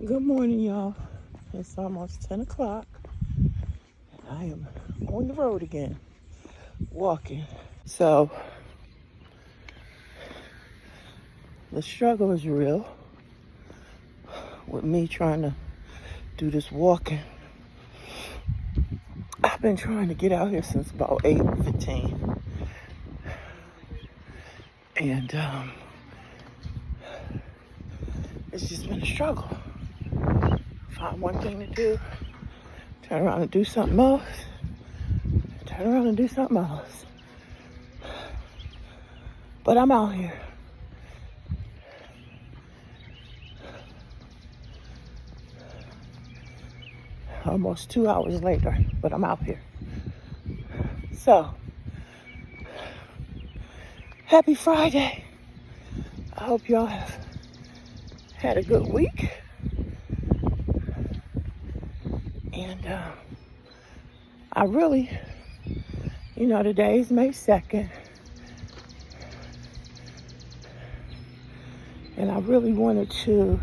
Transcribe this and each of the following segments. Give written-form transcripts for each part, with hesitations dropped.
Good morning, y'all. It's almost 10 o'clock. I am on the road again, walking. So, the struggle is real with me trying to do this walking. I've been trying to get out here since about 8:15. And it's just been a struggle. Find one thing to do, turn around and do something else, turn around and do something else. But I'm out here. Almost 2 hours later, but I'm out here. So, happy Friday. I hope y'all have had a good week. And I really, today is May 2nd. And I really wanted to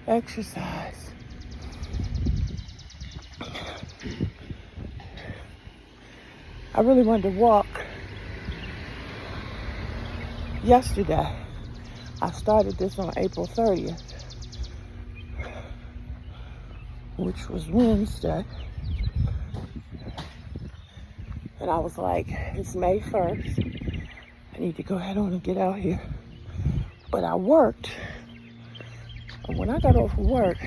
exercise. I really wanted to walk yesterday. I started this on April 30th, which was Wednesday. And I was like, it's May 1st. I need to go ahead on and get out here. But I worked. And when I got off of work,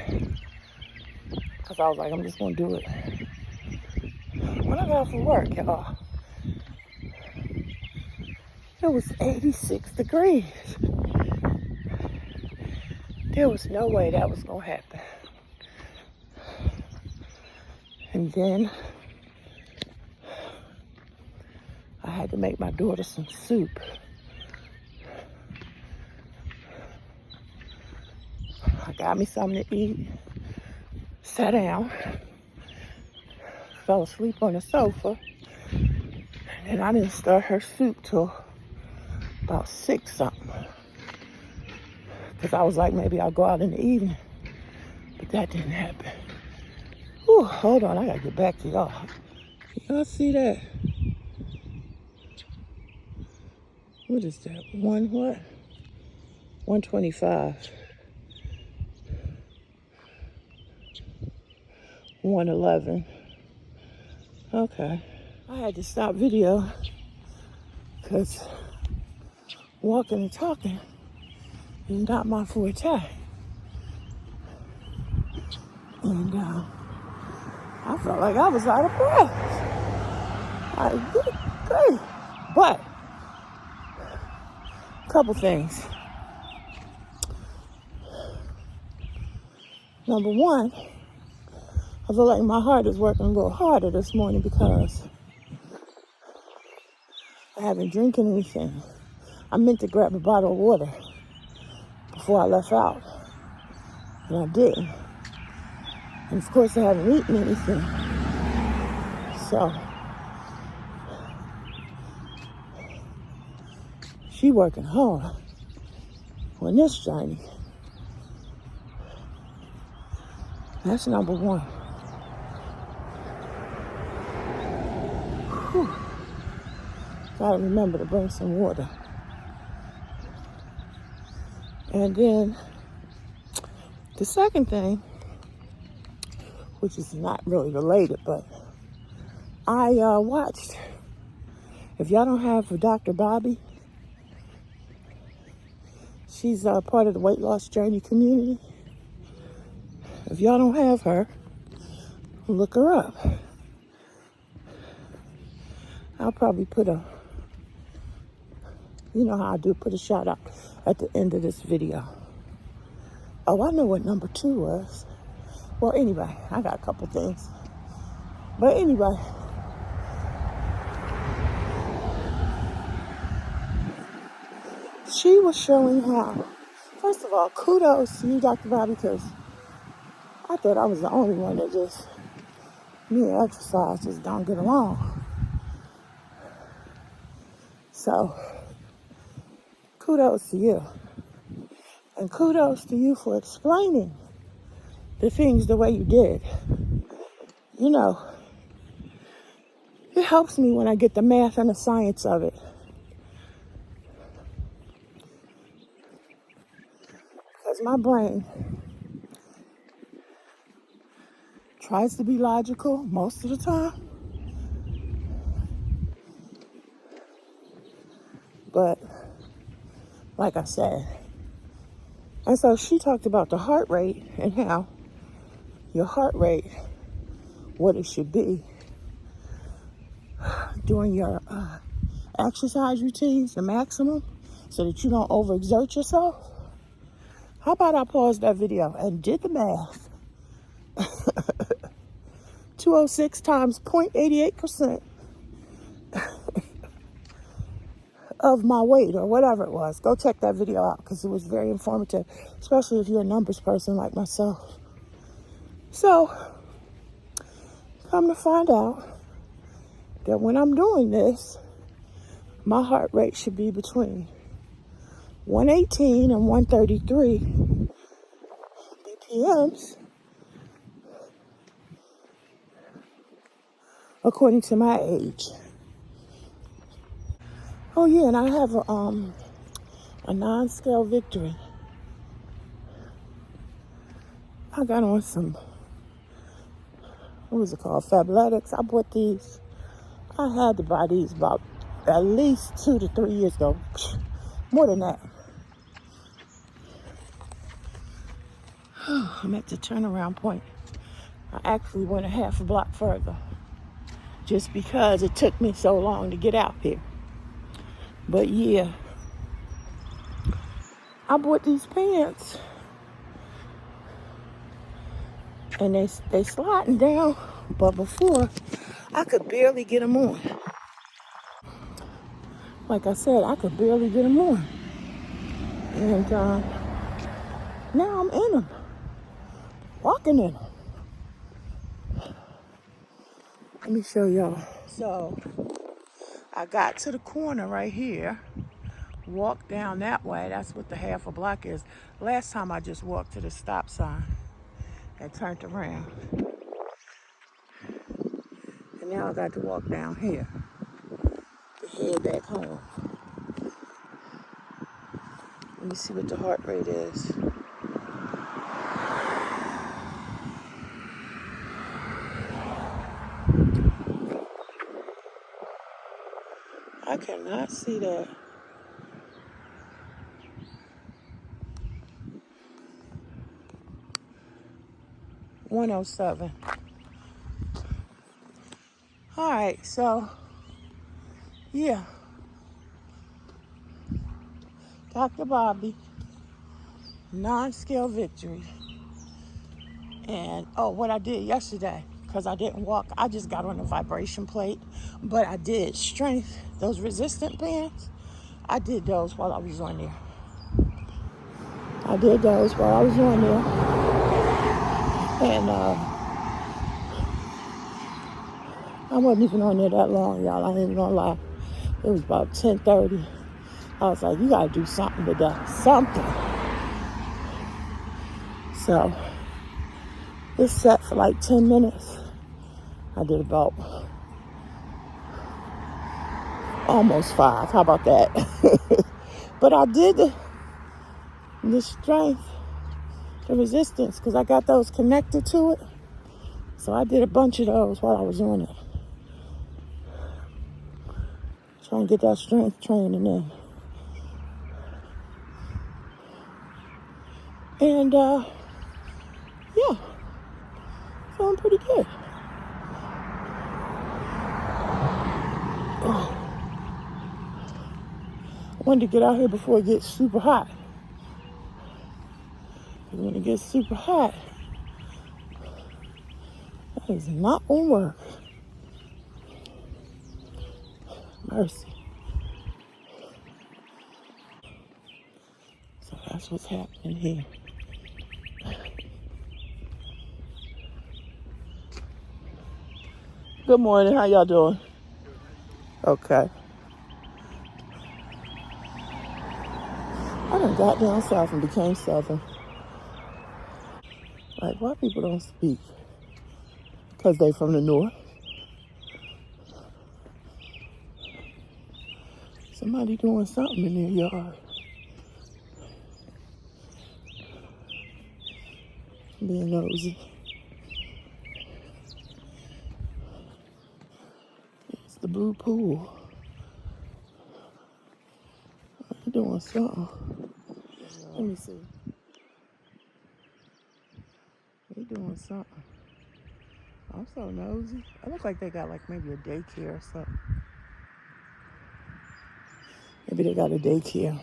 because I was like, I'm just going to do it. When I got off of work, y'all, it was 86 degrees. There was no way that was going to happen. And then I had to make my daughter some soup. I got me something to eat, sat down, fell asleep on the sofa, and then I didn't start her soup till about 6 something. Because I was like, maybe I'll go out in the evening. But that didn't happen. Whew, hold on, I gotta get back to y'all. Can y'all see that? What is that? 125. 111. Okay. I had to stop video because walking and talking is not my forte. And I felt like I was out of breath. Great. But, a couple things. Number one, I feel like my heart is working a little harder this morning because I haven't drinking anything. I meant to grab a bottle of water before I left out, and I didn't. And of course, I haven't eaten anything. So, she working hard on this journey. That's number one. Whew. Gotta remember to bring some water. And then the second thing, which is not really related, but I watched, if y'all don't have Dr. Bobby, she's part of the weight loss journey community. If y'all don't have her, look her up. I'll probably put a shout out at the end of this video. Oh, I know what number 2 was. Well, anyway, I got a couple things. But anyway, she was showing how, first of all, kudos to you, Dr. Bobby, because I thought I was the only one that just, me and exercise just don't get along. So, kudos to you. And kudos to you for explaining the things the way you did. You know, it helps me when I get the math and the science of it. Because my brain tries to be logical most of the time. But, like I said, and so she talked about the heart rate and how your heart rate, what it should be during your exercise routines, the maximum, so that you don't overexert yourself. How about I paused that video and did the math? 206 times 0.88% of my weight or whatever it was. Go check that video out because it was very informative, especially if you're a numbers person like myself. So, come to find out that when I'm doing this, my heart rate should be between 118 and 133 BPMs, according to my age. Oh yeah, and I have a non-scale victory. I got on some, what was it called, Fabletics. I bought these. I had to buy these about at least 2 to 3 years ago. More than that. I'm at the turnaround point. I actually went a half a block further just because it took me so long to get out here. But yeah, I bought these pants and they sliding down, but before I could barely get them on. Like I said, I could barely get them on. And now I'm in them, walking in them. Let me show y'all. So I got to the corner right here, walked down that way. That's what the half a block is. Last time I just walked to the stop sign and turned around. And now I got to walk down here to head back home. Let me see what the heart rate is. I cannot see that. $107. All right, so yeah, Dr. Bobby, non-scale victory. And what I did yesterday, because I didn't walk, I just got on a vibration plate, but I did strength, those resistant bands, I did those while I was on there. And I wasn't even on there that long, y'all. I ain't even gonna lie. It was about 10:30. I was like, you gotta do something today. Something. So, it's set for like 10 minutes. I did about almost 5. How about that? But I did the strength, the resistance, because I got those connected to it. So I did a bunch of those while I was on it. Trying to get that strength training in. And, yeah, feeling pretty good. Oh. I wanted to get out here before it gets super hot. Because when it gets super hot, that is not gonna work. Mercy. So that's what's happening here. Good morning. How y'all doing? Okay. I done got down south and became southern. Like, why people don't speak? Because they from the north. Somebody doing something in their yard. Being nosy. It's the blue pool. They're doing something. Let me see. They doing something. I'm so nosy. I look like they got like maybe a daycare or something. Maybe they got a daycare.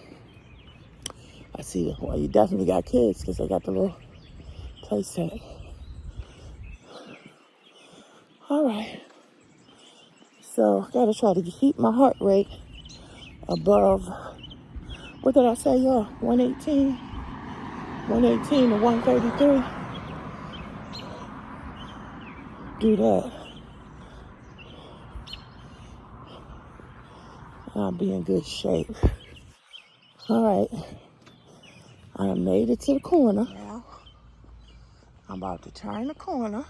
I see. Well, you definitely got kids because they got the little play set. All right. So I gotta try to keep my heart rate above, what did I say, y'all? 118? 118 to 133. Do that. I'll be in good shape. All right. I made it to the corner. Now, I'm about to turn the corner.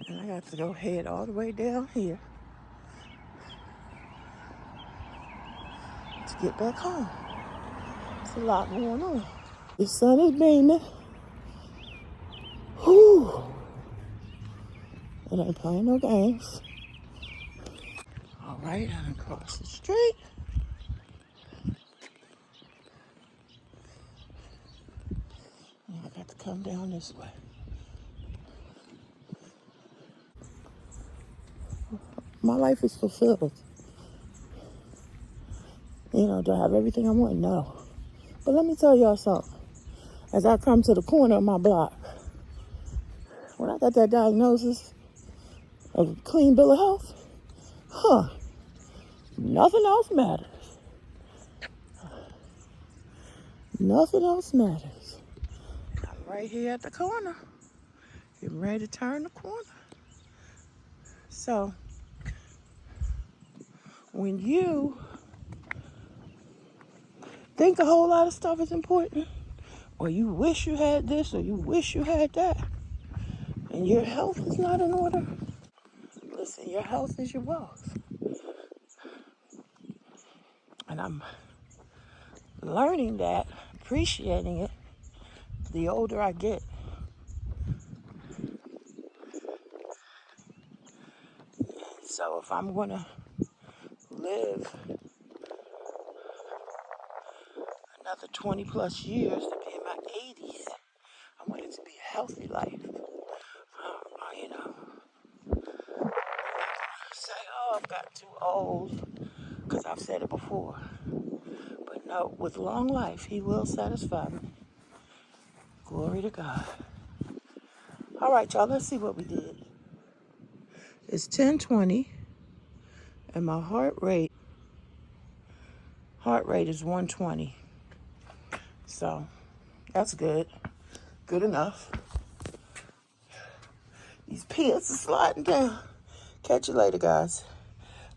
And I got to go head all the way down here to get back home. It's a lot going on. The sun is beaming. Whew. It ain't playing no games. All right, I'm across the street. Now I got to come down this way. My life is fulfilled. You know, do I have everything I want? No. But let me tell y'all something. As I come to the corner of my block, when I got that diagnosis of a clean bill of health, nothing else matters. Nothing else matters. I'm right here at the corner, getting ready to turn the corner. So, when you think a whole lot of stuff is important, or you wish you had this, or you wish you had that, and your health is not in order, listen, your health is your wealth. And I'm learning that, appreciating it, the older I get. So if I'm gonna live another 20 plus years to be in my 80s, I want it to be a healthy life. You know, say, oh, I've got too old, because I've said it before. But no, with long life, he will satisfy me. Glory to God. All right, y'all, let's see what we did. It's 10:20, and my heart rate is 120. So, that's good. Good enough. These pants are sliding down. Catch you later, guys.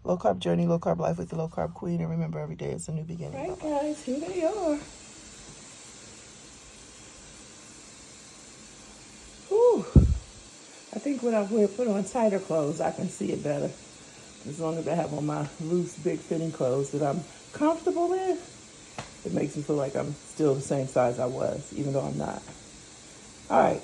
Low carb journey, low carb life with the low carb queen. And remember, every day is a new beginning. Right, guys, here they are. Whew. I think when I put on tighter clothes, I can see it better. As long as I have on my loose, big fitting clothes that I'm comfortable in, it makes me feel like I'm still the same size I was, even though I'm not. All right.